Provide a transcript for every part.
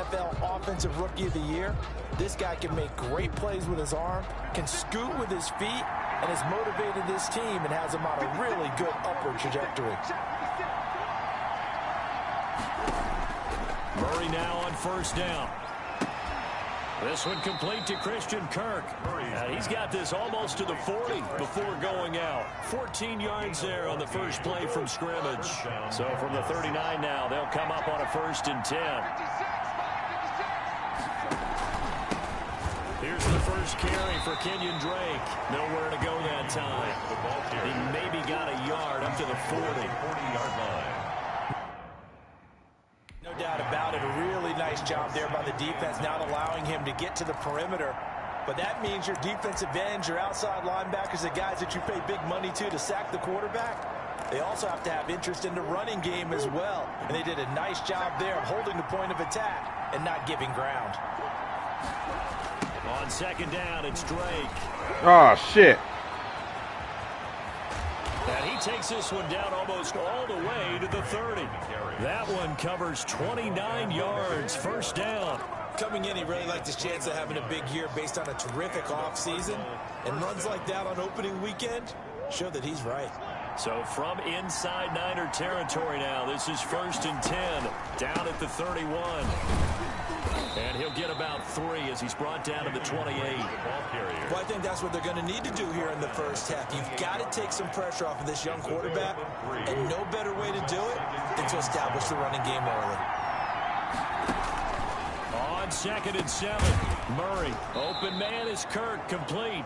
NFL Offensive Rookie of the Year. This guy can make great plays with his arm, can scoot with his feet, and has motivated this team and has them on a really good upward trajectory. Murray now on first down. This one complete to Christian Kirk. And he's got this almost to the 40 before going out. 14 yards there on the first play from scrimmage. So from the 39 now, they'll come up on a 1st and 10. Here's the first carry for Kenyon Drake. Nowhere to go that time. He maybe got a yard up to the 40-yard line. No doubt about it. A really nice job there by the defense, not allowing him to get to the perimeter. But that means your defensive ends, your outside linebackers, the guys that you pay big money to sack the quarterback, they also have to have interest in the running game as well. And they did a nice job there of holding the point of attack and not giving ground. On second down, it's Drake. Oh, shit. And he takes this one down almost all the way to the 30. That one covers 29 yards, first down. Coming in, he really liked his chance of having a big year based on a terrific offseason. And runs like that on opening weekend show that he's right. So from inside Niner territory now, this is 1st and 10, down at the 31. And he'll get about 3 as he's brought down to the 28. Well, I think that's what they're going to need to do here in the first half. You've got to take some pressure off of this young quarterback, and no better way to do it than to establish the running game early. On 2nd and 7, Murray. Open man is Kirk, complete.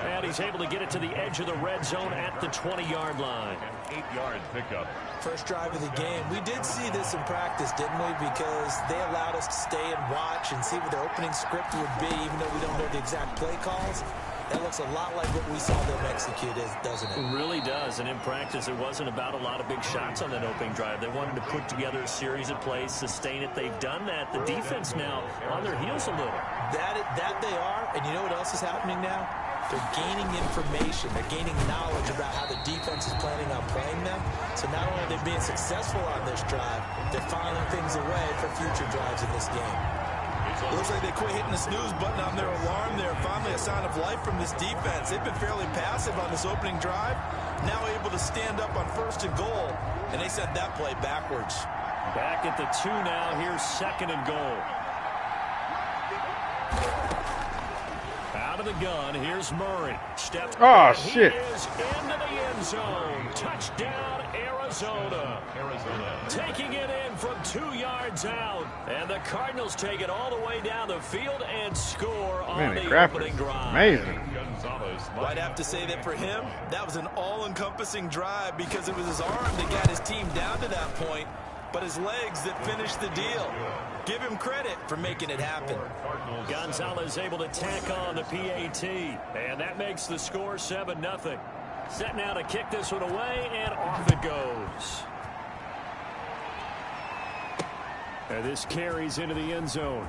And he's able to get it to the edge of the red zone at the 20-yard line. An 8-yard pickup. First drive of the game. We did see this in practice, didn't we? Because they allowed us to stay and watch and see what their opening script would be, even though we don't know the exact play calls. That looks a lot like what we saw them execute, doesn't it? It really does. And in practice, it wasn't about a lot of big shots on that opening drive. They wanted to put together a series of plays, sustain it. They've done that. The defense now on their heels a little. That they are. And you know what else is happening now? They're gaining information. They're gaining knowledge about how the defense is planning on playing them. So not only are they being successful on this drive, they're filing things away for future drives in this game. It looks like they quit hitting the snooze button on their alarm there. Finally a sign of life from this defense. They've been fairly passive on this opening drive. Now able to stand up on 1st and goal. And they sent that play backwards. Back at the 2 now. Here's 2nd and goal. Out of the gun, here's Murray. Step oh, shit. He is into the end zone. Touchdown, Arizona. Taking it in from 2 yards out. And the Cardinals take it all the way down the field and score on the opening drive. Amazing. Well, I'd have to say that for him, that was an all-encompassing drive because it was his arm that got his team down to that point, but his legs that finished the deal. Give him credit for making it happen. Gonzalez able to tack on the PAT, and that makes the score 7-0. Set now to kick this one away, and off it goes. And this carries into the end zone.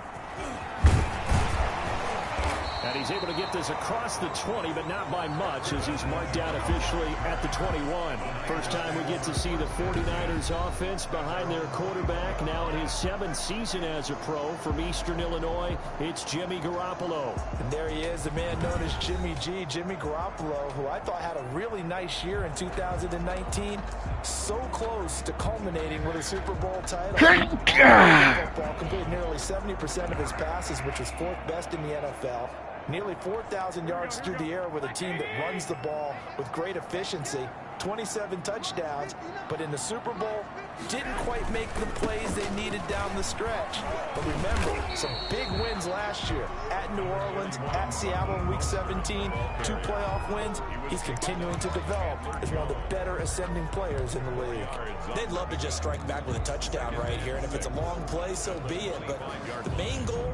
And he's able to get this across the 20, but not by much, as he's marked down officially at the 21. First time we get to see the 49ers offense behind their quarterback, now in his 7th season as a pro from Eastern Illinois. It's Jimmy Garoppolo. And there he is, the man known as Jimmy G, Jimmy Garoppolo, who I thought had a really nice year in 2019. So close to culminating with a Super Bowl title. Football completed nearly 70% of his passes, which was 4th best in the NFL. Nearly 4,000 yards through the air with a team that runs the ball with great efficiency. 27 touchdowns, but in the Super Bowl, didn't quite make the plays they needed down the stretch. But remember, some big wins last year. At New Orleans, at Seattle in Week 17, 2 playoff wins. He's continuing to develop as one of the better ascending players in the league. They'd love to just strike back with a touchdown right here, and if it's a long play, so be it. But the main goal,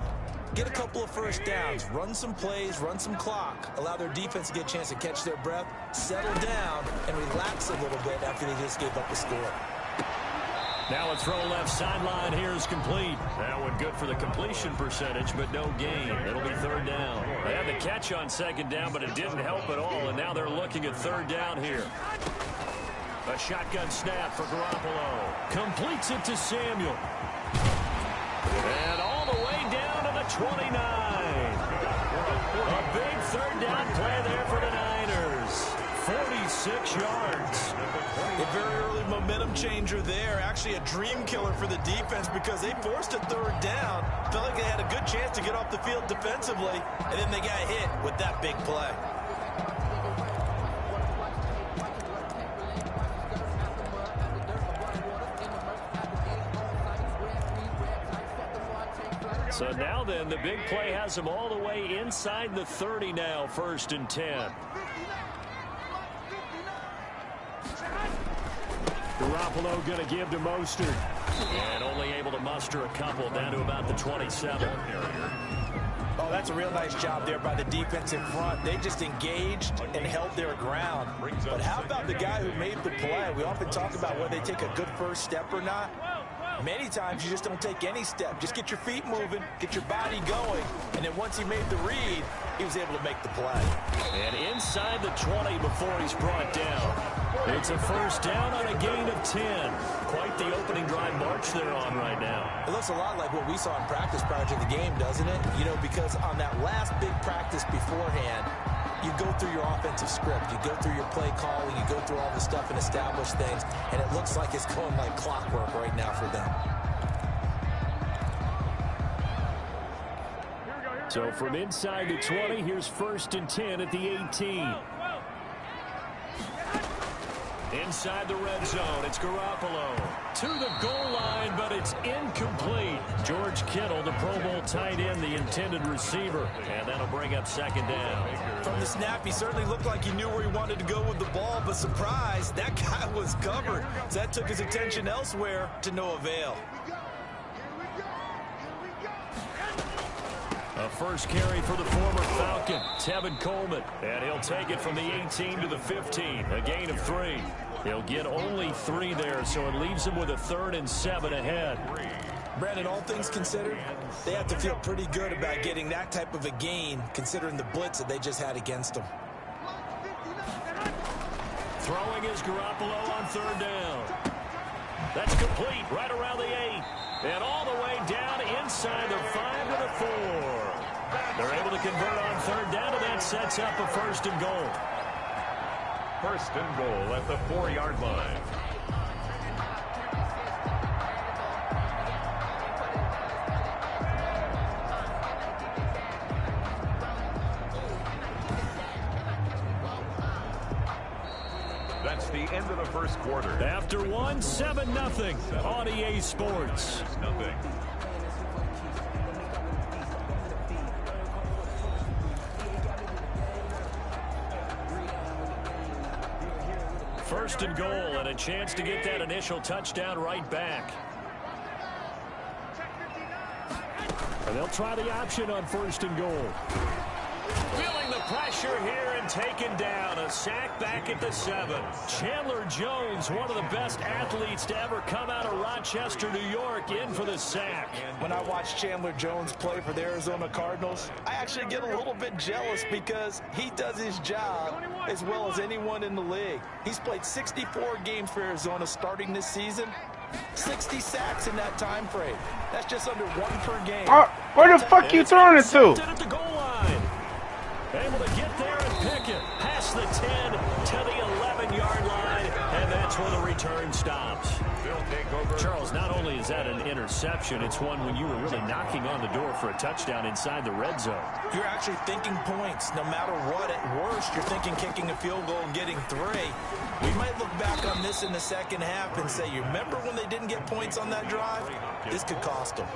get a couple of first downs, run some plays, run some clock, allow their defense to get a chance to catch their breath, settle down, and relax a little bit after they just gave up a score. Now a throw left sideline here is complete. That one good for the completion percentage, but no gain. It'll be 3rd down. They had the catch on 2nd down, but it didn't help at all, and now they're looking at 3rd down here. A shotgun snap for Garoppolo. Completes it to Samuel. And all 29. A big third down play there for the Niners. 46 yards. A very early momentum changer there. Actually a dream killer for the defense because they forced a third down. Felt like they had a good chance to get off the field defensively, and then they got hit with that big play. So now then, the big play has them all the way inside the 30 now, 1st and 10. Garoppolo going to give to Mostert. And only able to muster a couple down to about the 27. Oh, that's a real nice job there by the defense in front. They just engaged and held their ground. But how about the guy who made the play? We often talk about whether they take a good first step or not. Many times you just don't take any step. Just get your feet moving, get your body going, and then once he made the read, he was able to make the play. And inside the 20 before he's brought down. It's a 1st down on a gain of 10. Quite the opening drive march they're on right now. It looks a lot like what we saw in practice prior to the game, doesn't it? You know, because on that last big practice beforehand, you go through your offensive script, you go through your play calling, you go through all the stuff and establish things, and it looks like it's going like clockwork right now for them. So from inside the 20, here's 1st and 10 at the 18. Inside the red zone, it's Garoppolo to the goal line, but it's incomplete. George Kittle, the Pro Bowl tight end, the intended receiver, and that'll bring up 2nd down. From the snap, he certainly looked like he knew where he wanted to go with the ball, but surprise, that guy was covered. So that took his attention elsewhere to no avail. A first carry for the former Falcon, Tevin Coleman. And he'll take it from the 18 to the 15, a gain of 3. He'll get only 3 there, so it leaves him with a 3rd and 7 ahead. Brandon, all things considered, they have to feel pretty good about getting that type of a gain, considering the blitz that they just had against them. Throwing is Garoppolo on 3rd down. That's complete right around the 8. And all the way down inside the 5 to the 4. They're able to convert on 3rd down, and that sets up a 1st and goal. 1st and goal at the 4-yard line. That's the end of the 1st quarter. After 1, 7-0 on EA Sports. Nothing. First and goal, and a chance to get that initial touchdown right back. And they'll try the option on 1st and goal. Feeling the pressure here and taken down. A sack back at the 7. Chandler Jones, one of the best athletes to ever come out of Rochester, New York, in for the sack. When I watch Chandler Jones play for the Arizona Cardinals, I actually get a little bit jealous because he does his job as well as anyone in the league. He's played 64 games for Arizona starting this season. 60 sacks in that time frame. That's just under 1 per game. Where the fuck you throwing it to? At the goal line. Able to get there and pick it. Past the 10 to the 11-yard line. And that's where the return stops. Charles, not only is that an interception, it's one when you were really knocking on the door for a touchdown inside the red zone. You're actually thinking points. No matter what, at worst, you're thinking kicking a field goal and getting 3. We might look back on this in the second half and say, you remember when they didn't get points on that drive? This could cost them.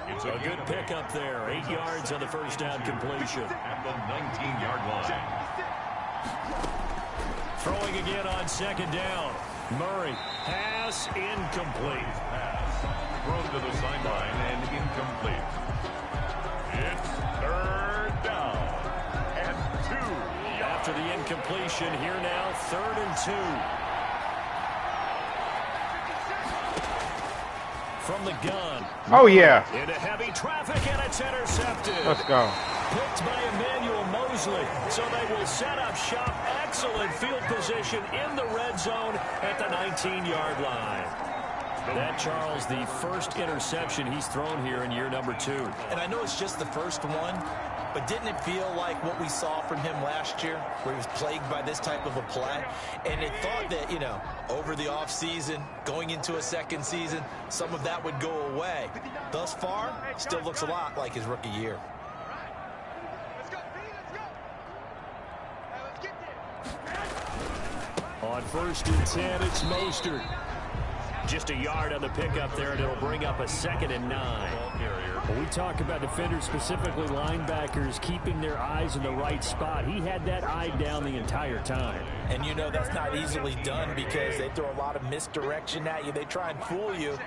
It's a good pickup there. 8 yards on the first down completion. At the 19-yard line. Throwing again on second down. Murray. Pass incomplete. Pass. Thrown to the sideline and incomplete. It's 3rd down and 2. After the incompletion, here now, 3rd and 2. From the gun. Oh, yeah. Into heavy traffic, and it's intercepted. Let's go. Picked by Emmanuel Mosley. So they will set up shop. Excellent field position in the red zone at the 19-yard line. That, Charles, the first interception he's thrown here in year number 2. And I know it's just the first one, but didn't it feel like what we saw from him last year, where he was plagued by this type of a play? And it thought that, you know, over the offseason, going into a second season, some of that would go away. Thus far, still looks a lot like his rookie year. On 1st and 10, it's Mostert. Just a yard on the pickup there, and it'll bring up a 2nd and 9. When we talk about defenders, specifically linebackers, keeping their eyes in the right spot, he had that eye down the entire time. And you know that's not easily done because they throw a lot of misdirection at you. They try and fool you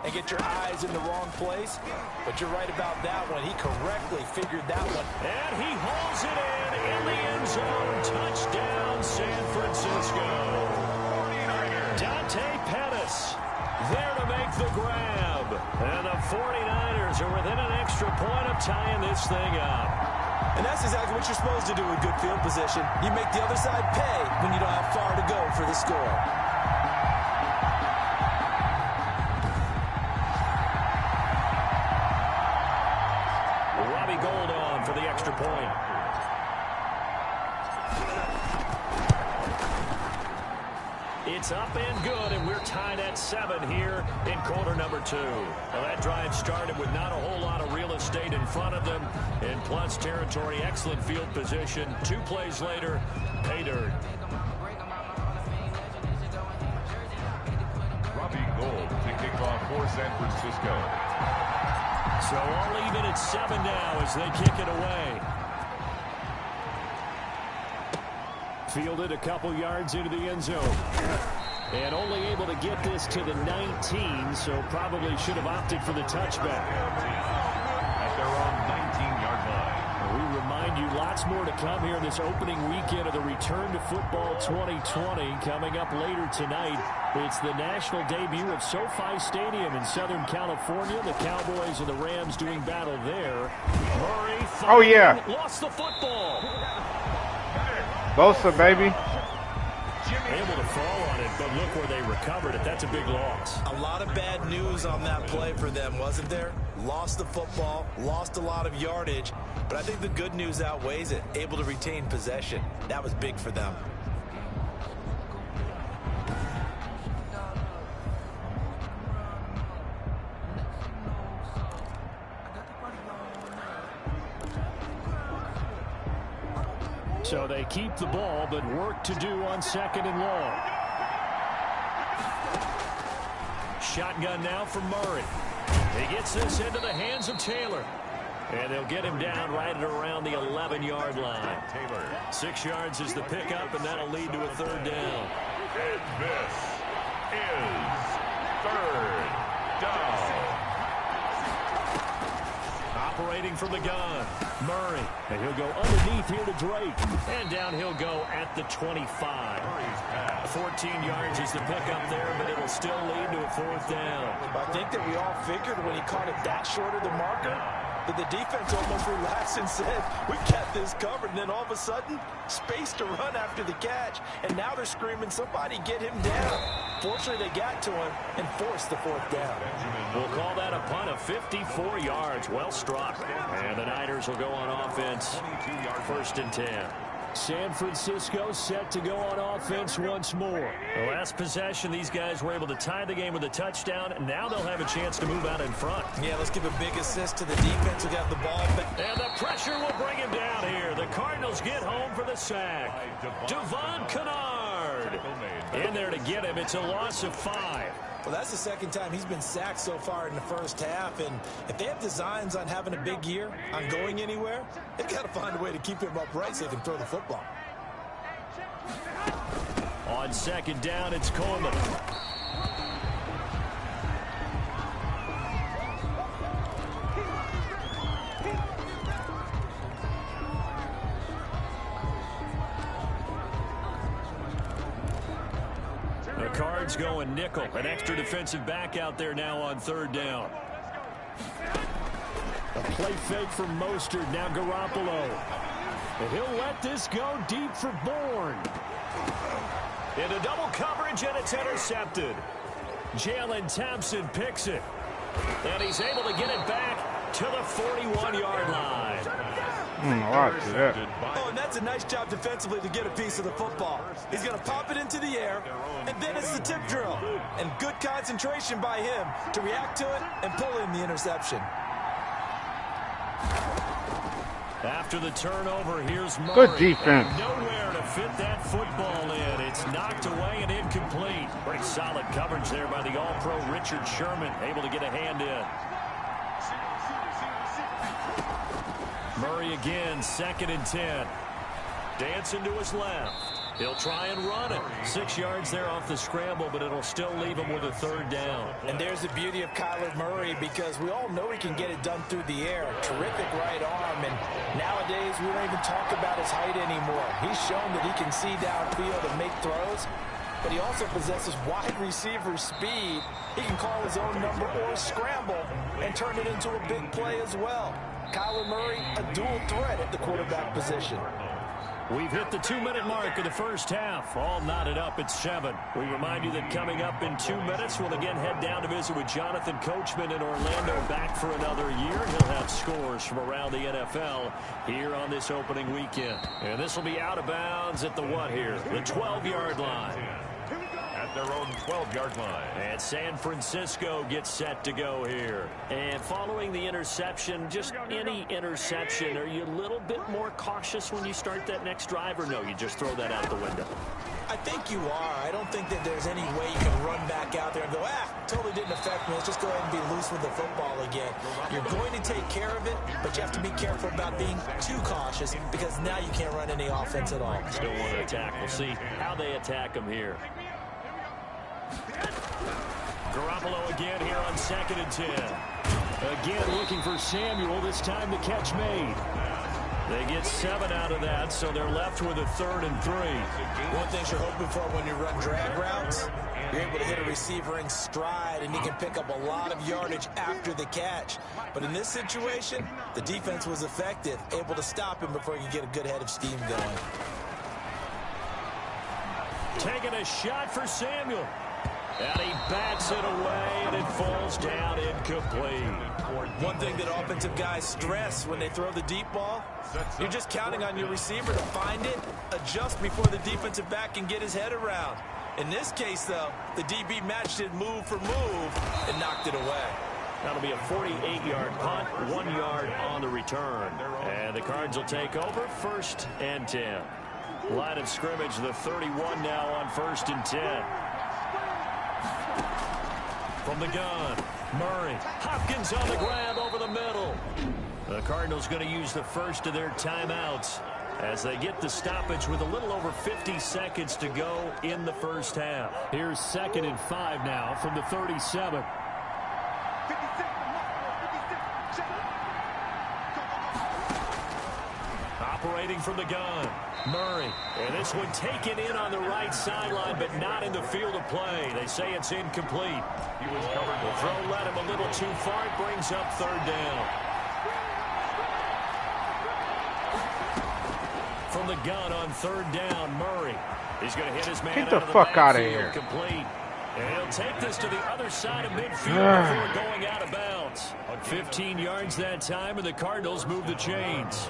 and get your eyes in the wrong place. But you're right about that one. He correctly figured that one. And he hauls it in the end zone. Touchdown, San Francisco. Dante Pettis there to make the grab. And the 49ers are within an extra point of tying this thing up. And that's exactly what you're supposed to do with good field position. You make the other side pay when you don't have far to go for the score. Robbie Gould on for the extra point. It's up and good, and we're tied at 7 here in quarter number 2. Well, that drive started with not a whole lot of real estate in front of them. In plus territory, excellent field position. 2 plays later, pay dirt. Robbie Gould to kick off for San Francisco. So all even at 7 now as they kick it away. Fielded a couple yards into the end zone. And only able to get this to the 19, so probably should have opted for the touchback. At their own 19-yard line. We remind you lots more to come here in this opening weekend of the Return to Football 2020. Coming up later tonight, it's the national debut of SoFi Stadium in Southern California. The Cowboys and the Rams doing battle there. Murray lost the football. Bosa, baby. Able to fall on it, but look where they recovered it. That's a big loss. A lot of bad news on that play for them, wasn't there? Lost the football, lost a lot of yardage, but I think the good news outweighs it. Able to retain possession. That was big for them. So they keep the ball, but work to do on 2nd and long. Shotgun now for Murray. He gets this into the hands of Taylor. And they'll get him down right at around the 11-yard line. Taylor. 6 yards is the pickup, and that'll lead to a 3rd down. And this is 3rd down. Operating from the gun, Murray. And he'll go underneath here to Drake. And down he'll go at the 25. 14 yards is the pickup there, but it'll still lead to a 4th down. I think that we all figured when he caught it that short of the marker, that the defense almost relaxed and said, we got this covered. And then all of a sudden, space to run after the catch. And now they're screaming, somebody get him down. Fortunately, they got to him and forced the 4th down. We'll call that a punt of 54 yards. Well struck. And the Niners will go on offense. 1st and 10. San Francisco set to go on offense once more. The last possession, these guys were able to tie the game with a touchdown, and now they'll have a chance to move out in front. Yeah, let's give a big assist to the defense who got the ball back. And the pressure will bring him down here. The Cardinals get home for the sack. Devon Kennard in there to get him. It's a loss of 5. Well, that's the 2nd time he's been sacked so far in the first half. And if they have designs on having a big year, on going anywhere, they've got to find a way to keep him upright so they can throw the football. On 2nd down, it's Coleman. Cards going nickel. An extra defensive back out there now on 3rd down. A play fake from Mostert. Now Garoppolo. And he'll let this go deep for Bourne. Into double coverage, and it's intercepted. Jalen Thompson picks it. And he's able to get it back to the 41-yard line. Oh, and that's a nice job defensively to get a piece of the football. He's going to pop it into the air, and then it's the tip drill. And good concentration by him to react to it and pull in the interception. After the turnover, here's Murray. Good defense. Nowhere to fit that football in. It's knocked away and incomplete. Pretty solid coverage there by the All-Pro Richard Sherman, able to get a hand in. Murray again, 2nd and 10. Dancing to his left. He'll try and run it. 6 yards there off the scramble, but it'll still leave him with a 3rd down. And there's the beauty of Kyler Murray, because we all know he can get it done through the air. Terrific right arm, and nowadays we don't even talk about his height anymore. He's shown that he can see downfield and make throws, but he also possesses wide receiver speed. He can call his own number or scramble and turn it into a big play as well. Kyler Murray, a dual threat at the quarterback position. We've hit the 2-minute mark of the first half. All knotted up at 7. We remind you that coming up in 2 minutes, we'll again head down to visit with Jonathan Coachman in Orlando, back for another year. He'll have scores from around the NFL here on this opening weekend. And this will be out of bounds at the what here? The 12-yard line. At their own 12-yard line. And San Francisco gets set to go here. And following the interception, just any interception, are you a little bit more cautious when you start that next drive, or no, you just throw that out the window? I think you are. I don't think that there's any way you can run back out there and go, totally didn't affect me. Let's just go ahead and be loose with the football again. You're going to take care of it, but you have to be careful about being too cautious, because now you can't run any offense at all. Still want to attack. We'll see how they attack him here. Garoppolo again here on 2nd and 10. Again looking for Samuel, this time the catch made. They get 7 out of that, so they're left with a 3rd and 3. One thing you're hoping for when you run drag routes, you're able to hit a receiver in stride, and he can pick up a lot of yardage after the catch. But in this situation, the defense was effective, able to stop him before he could get a good head of steam going. Taking a shot for Samuel. And he bats it away, and it falls down incomplete. One thing that offensive guys stress when they throw the deep ball, you're just counting on your receiver to find it, adjust before the defensive back can get his head around. In this case, though, the DB matched it move for move and knocked it away. That'll be a 48-yard punt, 1 yard on the return. And the Cards will take over, 1st and 10. Line of scrimmage, the 31 now on 1st and 10. From the gun, Murray. Hopkins on the grab over the middle. The Cardinals going to use the first of their timeouts as they get the stoppage with a little over 50 seconds to go in the first half. Here's 2nd and 5 now from the 37. Operating from the gun, Murray. And this one taken in on the right sideline, but not in the field of play. They say it's incomplete. He was covered. The throw led him a little too far. It brings up 3rd down. From the gun on 3rd down, Murray. He's going to hit his man. Get the fuck out of here. Complete. And he'll take this to the other side of midfield before going out of bounds. 15 yards that time, and the Cardinals move the chains.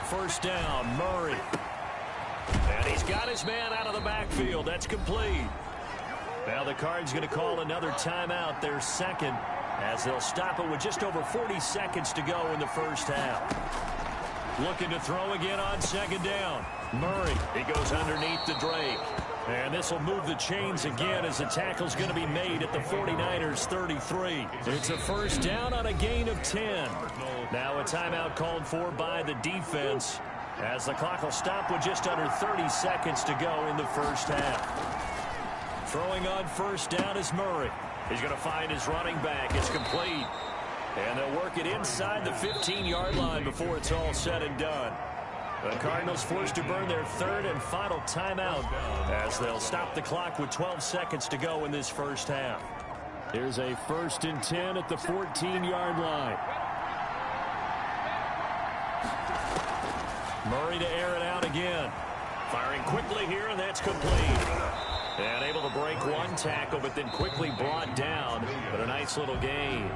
First down, Murray. And he's got his man out of the backfield. That's complete. Now the Cards going to call another timeout, their 2nd, as they'll stop it with just over 40 seconds to go in the first half. Looking to throw again on 2nd down. Murray, he goes underneath the Drake. And this will move the chains again as the tackle's going to be made at the 49ers 33. It's a first down on a gain of 10. Now a timeout called for by the defense as the clock will stop with just under 30 seconds to go in the first half. Throwing on first down is Murray. He's going to find his running back. It's complete. And they'll work it inside the 15-yard line before it's all said and done. The Cardinals forced to burn their 3rd and final timeout as they'll stop the clock with 12 seconds to go in this first half. Here's a 1st and 10 at the 14-yard line. Murray to air it out again. Firing quickly here, and that's complete. And able to break one tackle, but then quickly brought down. But a nice little gain.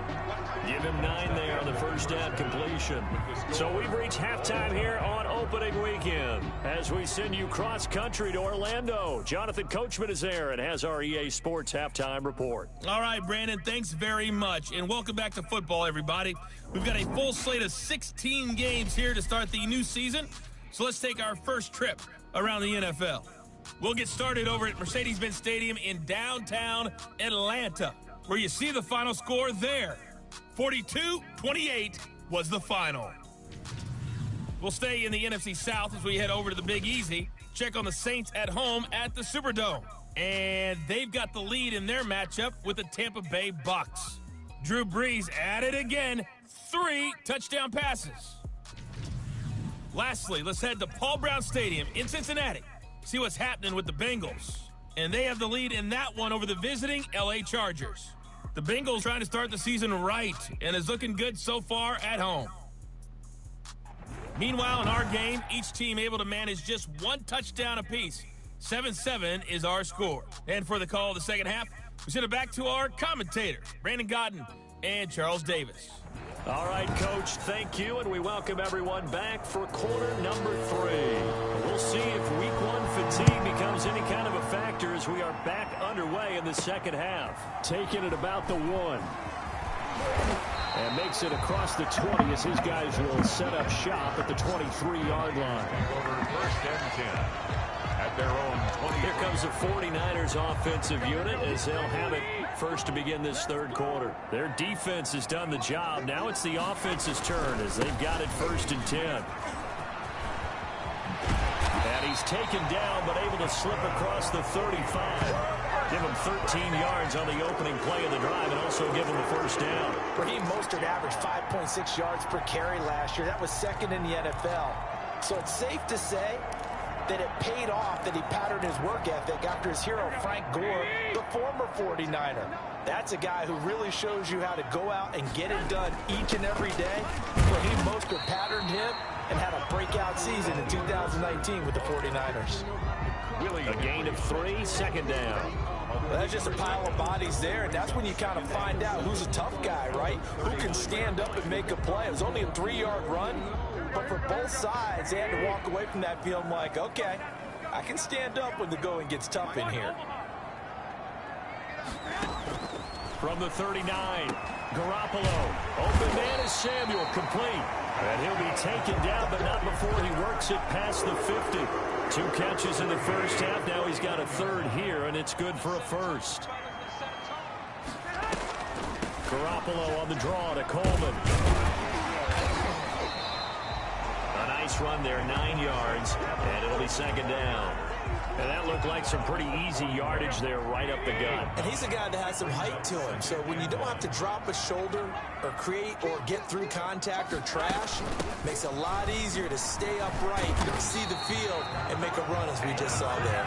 Give him 9 there on the first down completion. So we've reached halftime here on opening weekend as we send you cross-country to Orlando. Jonathan Coachman is there and has our EA Sports halftime report. All right, Brandon, thanks very much. And welcome back to football, everybody. We've got a full slate of 16 games here to start the new season. So let's take our first trip around the NFL. We'll get started over at Mercedes-Benz Stadium in downtown Atlanta, where you see the final score there. 42-28 was the final. We'll stay in the NFC South as we head over to the Big Easy. Check on the Saints at home at the Superdome. And they've got the lead in their matchup with the Tampa Bay Bucks. Drew Brees at it again. 3 touchdown passes. Lastly, let's head to Paul Brown Stadium in Cincinnati. See what's happening with the Bengals. And they have the lead in that one over the visiting LA Chargers. The Bengals trying to start the season right and is looking good so far at home. Meanwhile, in our game, each team able to manage just 1 touchdown apiece. 7-7 is our score. And for the call of the second half, we send it back to our commentators, Brandon Godden and Charles Davis. All right, Coach, thank you, and we welcome everyone back for quarter number 3. We'll see if week 1 fatigue becomes any kind of a factor as we are back underway in the second half. Taking it about the 1. And makes it across the 20 as his guys will set up shop at the 23-yard line. Over first and 10 at their own 20. Here comes the 49ers offensive unit as they'll have it first to begin this third quarter. Their defense has done the job. Now it's the offense's turn as they've got it first and 10. And he's taken down but able to slip across the 35. Give him 13 yards on the opening play of the drive and also give him the first down. Raheem Mostert averaged 5.6 yards per carry last year. That was second in the NFL. So it's safe to say that it paid off that he patterned his work ethic after his hero, Frank Gore, the former 49er. That's a guy who really shows you how to go out and get it done each and every day. Raheem Mostert patterned him and had a breakout season in 2019 with the 49ers. A gain of 3, second down. Well, that's just a pile of bodies there, and that's when you kind of find out who's a tough guy, right? Who can stand up and make a play. It was only a 3-yard run, but for both sides, they had to walk away from that feeling like, okay, I can stand up when the going gets tough in here. From the 39, Garoppolo. Open man is Samuel, complete. And he'll be taken down, but not before he works it past the 50. 2 catches in the first half. Now he's got a third here, and it's good for a first. Garoppolo on the draw to Coleman. A nice run there, 9 yards, and it'll be second down. And that looked like some pretty easy yardage there right up the gut. And he's a guy that has some height to him. So when you don't have to drop a shoulder or create or get through contact or trash, makes it a lot easier to stay upright, see the field, and make a run as we just saw there.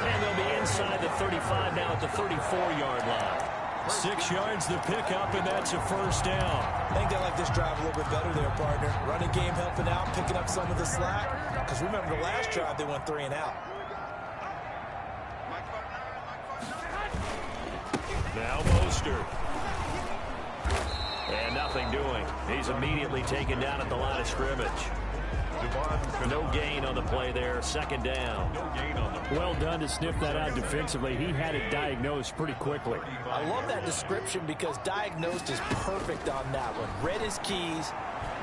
And they'll be inside the 35 now at the 34-yard line. 6 yards the pickup, and that's a first down. I think they like this drive a little bit better there, partner. Running game helping out, picking up some of the slack. Because remember the last drive, they went 3 and out. Now Mostert. And nothing doing. He's immediately taken down at the line of scrimmage. No gain on the play there. Second down. Well done to sniff that out defensively. He had it diagnosed pretty quickly. I love that description because diagnosed is perfect on that one. Read his keys,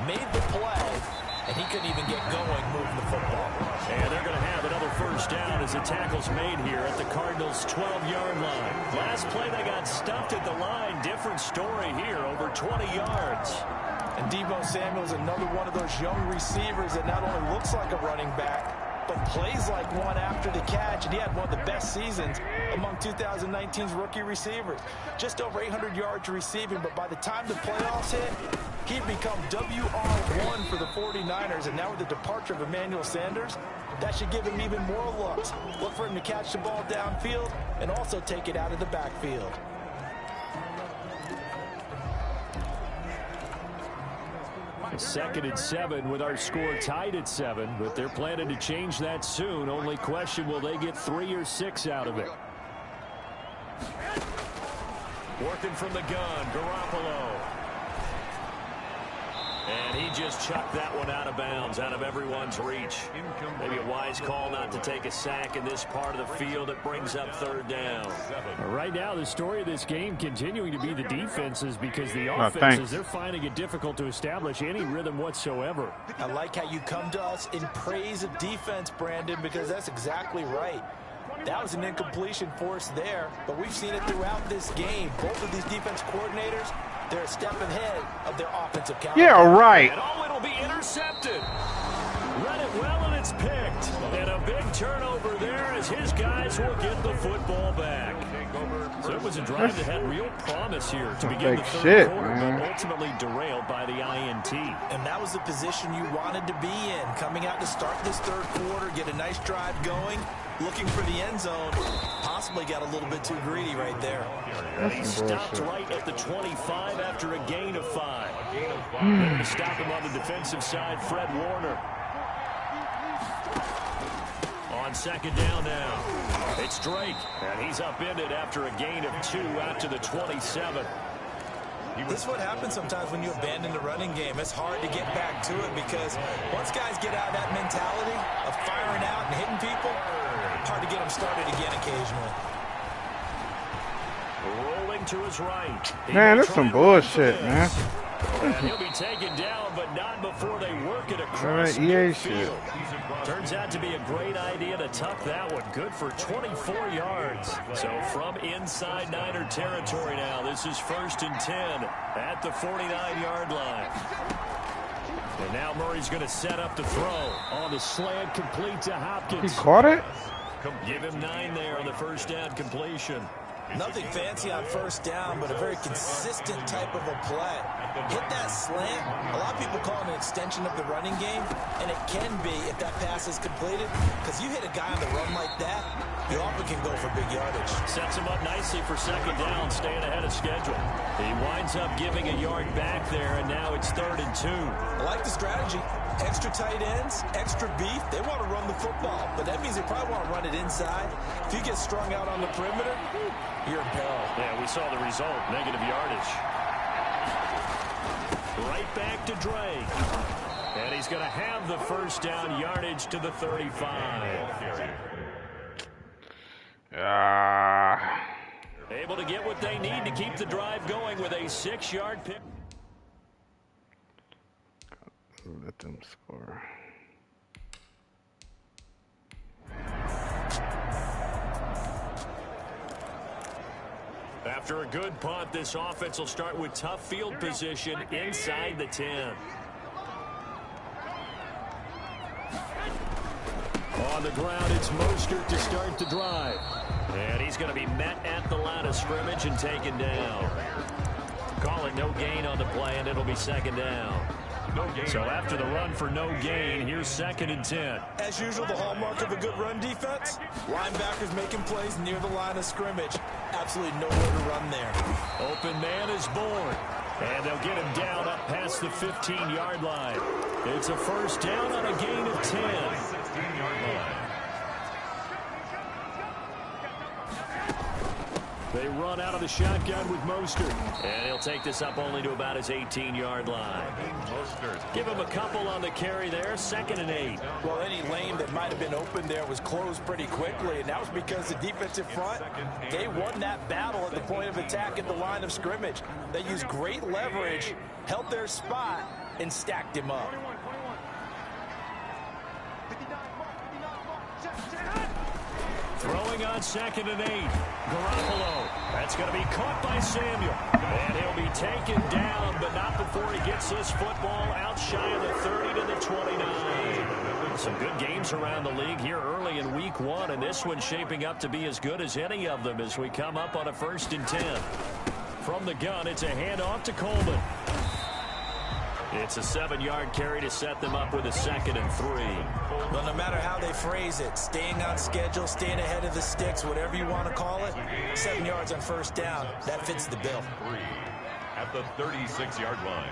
made the play, and he couldn't even get going moving the football. And they're going to have another first down as the tackle's made here at the Cardinals' 12-yard line. Last play, they got stuffed at the line. Different story here, over 20 yards. And Deebo Samuel's another one of those young receivers that not only looks like a running back, but plays like one after the catch. And he had one of the best seasons among 2019's rookie receivers. Just over 800 yards receiving, but by the time the playoffs hit, he'd become WR1 for the 49ers. And now with the departure of Emmanuel Sanders, that should give him even more looks. Look for him to catch the ball downfield and also take it out of the backfield. 2nd and 7 with our score tied at 7, but they're planning to change that soon. Only question, will they get 3 or 6 out of it? Working from the gun, Garoppolo. And he just chucked that one out of bounds, out of everyone's reach. Maybe a wise call not to take a sack in this part of the field. It brings up 3rd down. Right now, the story of this game continuing to be the defenses, because the offenses, they're finding it difficult to establish any rhythm whatsoever. I like how you come to us in praise of defense, Brandon, because that's exactly right. That was an incompletion force there, but we've seen it throughout this game. Both of these defense coordinators, they're a step ahead of their offensive counter. Yeah, right. And oh, it'll be intercepted. Read it well, and it's picked. And a big turnover there as his guys will get the football back. So it was a drive that had real promise here to begin the 3rd quarter, but ultimately derailed by the INT. And that was the position you wanted to be in, coming out to start this 3rd quarter, get a nice drive going, looking for the end zone. Possibly got a little bit too greedy right there. He stopped right at the 25 after a gain of 5. There to stop him on the defensive side, Fred Warner. On 2nd down now, it's Drake, and he's upended after a gain of 2 out to the 27. This is what happens sometimes when you abandon the running game. It's hard to get back to it because once guys get out of that mentality of firing out and hitting people, hard to get them started again occasionally. Rolling to his right. Man, that's some bullshit, man. And he'll be taken down, but not before they work it across midfield. Turns out to be a great idea to tuck that one. Good for 24 yards. So from inside Niner territory now, this is 1st and 10 at the 49-yard line. And now Murray's going to set up to throw. On the slant, complete to Hopkins. He caught it? Give him 9 there on the 1st down completion. Nothing fancy on 1st down, but a very consistent type of a play. Hit that slant. A lot of people call it an extension of the running game, and it can be if that pass is completed, because you hit a guy on the run like that, you often can go for big yardage. Sets him up nicely for 2nd down, staying ahead of schedule. He winds up giving a yard back there, and now it's 3rd and 2. I like the strategy. Extra tight ends, extra beef. They want to run the football, but that means they probably want to run it inside. If you get strung out on the perimeter, you're in peril. Yeah, we saw the result, negative yardage. Right back to Drake. And he's going to have the 1st down yardage to the 35. Able to get what they need to keep the drive going with a 6-yard pick. Let them score. After a good punt, this offense will start with tough field position inside the 10. On the ground, it's Mostert to start the drive. And he's going to be met at the line of scrimmage and taken down. Call it no gain on the play, and it'll be 2nd down. So after the run for no gain, here's 2nd and 10. As usual, the hallmark of a good run defense, linebackers making plays near the line of scrimmage. Absolutely nowhere to run there. Open man is born. And they'll get him down up past the 15-yard line. It's a 1st down on a gain of 10. 16-yard line. They run out of the shotgun with Mostert. And he'll take this up only to about his 18-yard line. Give him a couple on the carry there. 2nd and 8. Well, any lane that might have been open there was closed pretty quickly, and that was because the defensive front, they won that battle at the point of attack at the line of scrimmage. They used great leverage, held their spot, and stacked him up. Throwing on 2nd and 8. Garoppolo. That's going to be caught by Samuel. And he'll be taken down, but not before he gets this football out shy of the 30 to the 29. Some good games around the league here early in week 1, and this one's shaping up to be as good as any of them as we come up on a 1st and 10. From the gun, it's a handoff to Coleman. It's a 7-yard carry to set them up with a 2nd and 3. Well, no matter how they phrase it, staying on schedule, staying ahead of the sticks, whatever you want to call it, 7 yards on 1st down, that fits the bill. At the 36-yard line.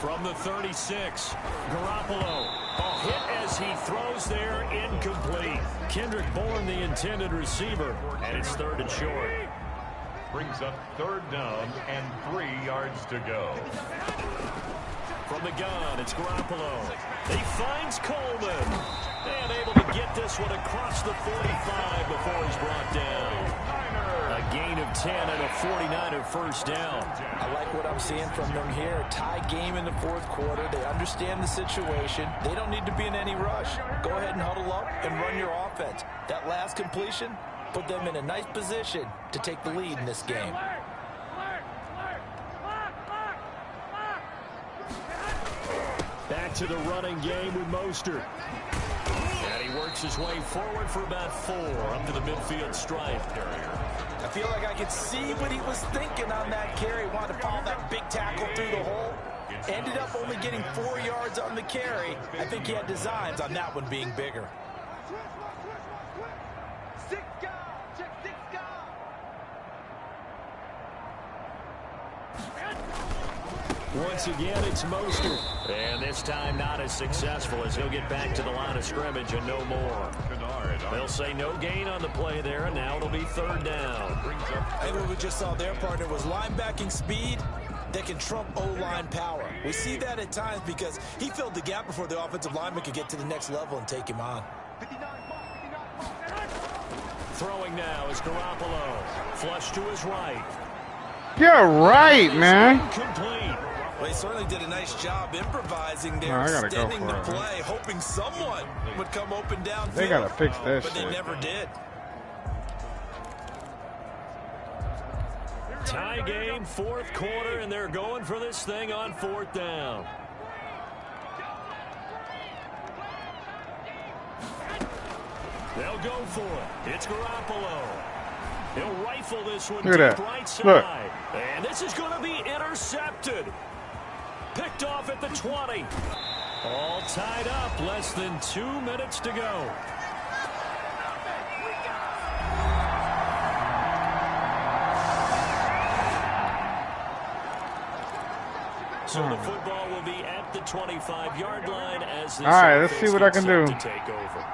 From the 36, Garoppolo. A hit as he throws there, incomplete. Kendrick Bourne, the intended receiver, and it's 3rd and short. Brings up 3rd down and 3 yards to go. From the gun, it's Garoppolo. He finds Coleman. And able to get this one across the 45 before he's brought down. A gain of 10 and a 49er first down. I like what I'm seeing from them here. A tie game in the 4th quarter. They understand the situation. They don't need to be in any rush. Go ahead and huddle up and run your offense. That last completion put them in a nice position to take the lead in this game. Back to the running game with Mostert. And he works his way forward for about 4 up to the midfield stripe. I feel like I could see what he was thinking on that carry. Wanted to follow that big tackle through the hole. Ended up only getting 4 yards on the carry. I think he had designs on that one being bigger. Once again, it's Mostert. And this time not as successful as he'll get back to the line of scrimmage and no more. They'll say no gain on the play there, and now it'll be 3rd down. I think what we just saw there, partner, was linebacking speed that can trump O-line power. We see that at times because he filled the gap before the offensive lineman could get to the next level and take him on. Throwing now is Garoppolo. Flush to his right. Yeah, right, man. Complete. Well, he certainly did a nice job improvising there, I gotta go extending for the it, play, hoping someone would come open downfield. They gotta fix that but shit. they never did. Tie game, 4th quarter, and they're going for this thing on 4th down. They'll go for it. It's Garoppolo. He'll rifle this one Look at deep that. right side. Look. And this is going to be intercepted. Picked off at the 20. All tied up. Less than 2 minutes to go. So the football will be at the 25-yard line as this All right, let's offense see what I gets can set do. to take over.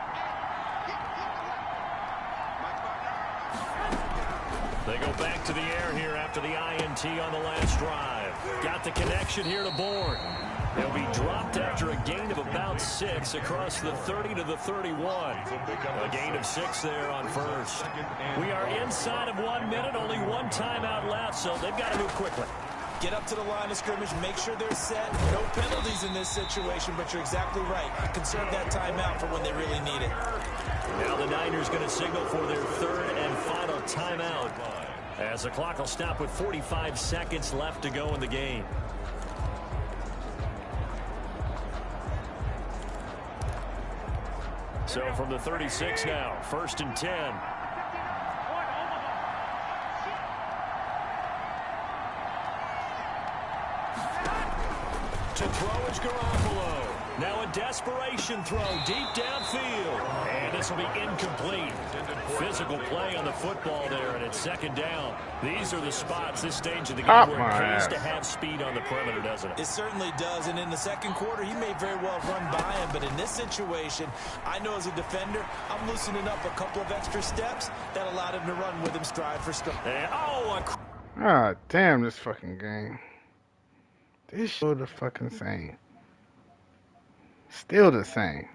They go back to the air here after the INT on the last drive. Got the connection here to Bourne. They'll be dropped after a gain of about 6 across the 30 to the 31. A gain of 6 there on first. We are inside of 1 minute, only 1 timeout left, so they've got to move quickly. Get up to the line of scrimmage, make sure they're set. No penalties in this situation, but you're exactly right. Conserve that timeout for when they really need it. Now the Niners going to signal for their 3rd and final timeout, as the clock will stop with 45 seconds left to go in the game. So from the 36 now, 1st and 10. To throw is Garoppolo. Now a desperation throw deep downfield. And this will be incomplete. Physical play on the football there, and it's 2nd down. These are the spots this stage of the game where it pays to have speed on the perimeter, doesn't it? It certainly does, and in the 2nd quarter, he may very well run by him, but in this situation, I know as a defender, I'm loosening up a couple of extra steps that allowed him to run with him stride for stride. Ah, damn this fucking game. This shit the fucking same. Still the same.